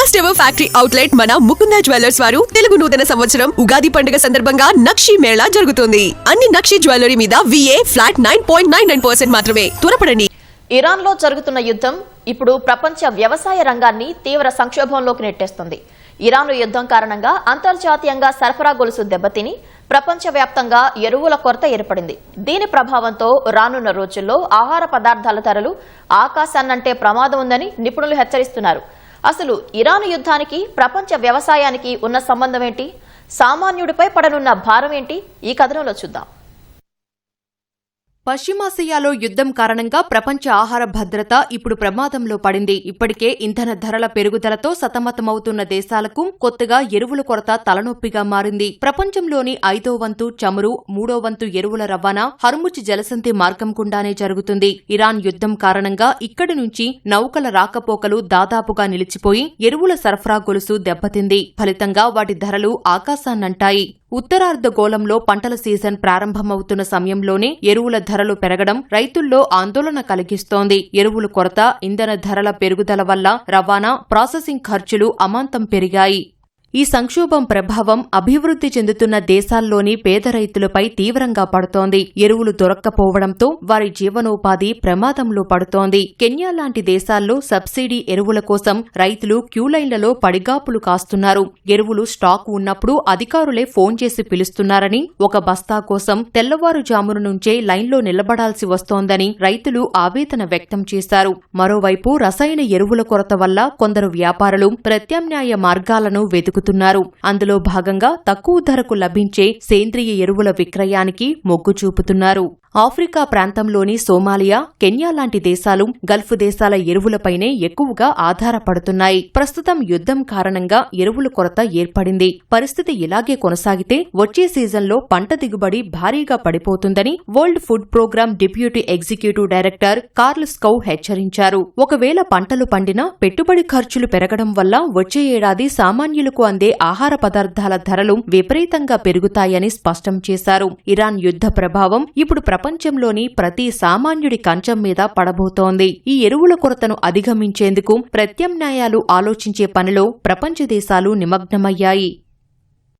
First ever factory outlet మన Mukunda jewellers వారు తెలుగు నూతన సంవత్సరం ఉగాది పండుగ సందర్భంగా నక్షి మేళా జరుగుతుంది. అన్ని నక్షి జ్యువెలరీ మీద VA ఫ్లాట్ 9.99% మాత్రమే. త్వరపడండి. ఇరాన్లో జరుగుతున్న యుద్ధం ఇప్పుడు ప్రపంచ వ్యవసాయ రంగాన్ని తీవ్ర సంక్షోభంలోకి నెట్టేస్తుంది. ఇరాన్ యుద్ధం కారణంగా అంతర్జాతీయంగా సరఫరా గొలుసు దెబ్బతిని ప్రపంచవ్యాప్తంగా ఎరువుల కొరత ఏర్పడింది. దీని ప్రభావంతో రానున్న రోజుల్లో ఆహార పదార్థాల ధరలు ఆకాశాన్నంటే ప్రమాదం ఉందని నిపుణులు హెచ్చరిస్తున్నారు. అసలు ఇరాన్ యుద్ధానికి ప్రపంచ వ్యవసాయానికి ఉన్న సంబంధం ఏంటి? సామాన్యుడిపై పడనున్న భారం ఏంటి? ఈ కథనంలో చూద్దాం. పశ్చిమాసియాలో యుద్ధం కారణంగా ప్రపంచ ఆహార భద్రత ఇప్పుడు ప్రమాదంలో పడింది. ఇప్పటికే ఇంధన ధరల పెరుగుదలతో సతమతమవుతున్న దేశాలకు కొత్తగా ఎరువుల కొరత తలనొప్పిగా మారింది. ప్రపంచంలోని 5వ వంతు చమురు, 3వ వంతు ఎరువుల రవాణా హర్ముజ్ జలసంధి మార్గం గుండానే జరుగుతుంది. ఇరాన్ యుద్ధం కారణంగా ఇక్కడి నుంచి నౌకల రాకపోకలు దాదాపుగా నిలిచిపోయి ఎరువుల సరఫరా గొలుసు దెబ్బతింది. ఫలితంగా వాటి ధరలు ఆకాశాన్నంటాయి. ఉత్తరార్ధగోళంలో పంటల సీజన్ ప్రారంభమవుతున్న సమయంలోనే ఎరువుల ధరలు పెరగడం రైతుల్లో ఆందోళన కలిగిస్తోంది. ఎరువుల కొరత, ఇంధన ధరల పెరుగుదల వల్ల రవాణా, ప్రాసెసింగ్ ఖర్చులు అమాంతం పెరిగాయి. ఈ సంక్షోభం ప్రభావం అభివృద్ధి చెందుతున్న దేశాల్లోని పేద రైతులపై తీవ్రంగా పడుతోంది. ఎరువులు దొరక్కపోవడంతో వారి జీవనోపాధి ప్రమాదంలో పడుతోంది. కెన్యా లాంటి దేశాల్లో సబ్సిడీ ఎరువుల కోసం రైతులు క్యూలైన్లలో పడిగాపులు కాస్తున్నారు. ఎరువులు స్టాక్ ఉన్నప్పుడు అధికారులే ఫోన్ చేసి పిలుస్తున్నారని, ఒక బస్తా కోసం తెల్లవారుజామున నుంచే లైన్లో నిలబడాల్సి వస్తోందని రైతులు ఆవేదన వ్యక్తం చేశారు. మరోవైపు రసాయన ఎరువుల కొరత వల్ల కొందరు వ్యాపారులు ప్రత్యామ్నాయ మార్గాలను వెతుకుతున్నారు. అందులో భాగంగా తక్కువ ధరకు లభించే సేంద్రియ ఎరువుల విక్రయానికి మొగ్గు చూపుతున్నారు. ఆఫ్రికా ప్రాంతంలోని సోమాలియా, కెన్యా లాంటి దేశాలు గల్ఫ్ దేశాల ఎరువులపైనే ఎక్కువగా ఆధారపడుతున్నాయి. ప్రస్తుతం యుద్ధం కారణంగా ఎరువుల కొరత ఏర్పడింది. పరిస్థితి ఇలాగే కొనసాగితే వచ్చే సీజన్లో పంట దిగుబడి భారీగా పడిపోతుందని World Food Programme deputy executive director Carl Skau హెచ్చరించారు. ఒకవేళ పంటలు పండినా పెట్టుబడి ఖర్చులు పెరగడం వల్ల వచ్చే ఏడాది సామాన్యులకు అందే ఆహార పదార్థాల ధరలు విపరీతంగా పెరుగుతాయని స్పష్టం చేశారు. ఇరాన్ యుద్ధ ప్రభావం ఇప్పుడు ప్రపంచంలోని ప్రతి సామాన్యుడి కంచం మీద పడబోతోంది. ఈ ఎరువుల కొరతను అధిగమించేందుకు ప్రత్యామ్నాయాలు ఆలోచించే పనిలో ప్రపంచ దేశాలు నిమగ్నమయ్యాయి.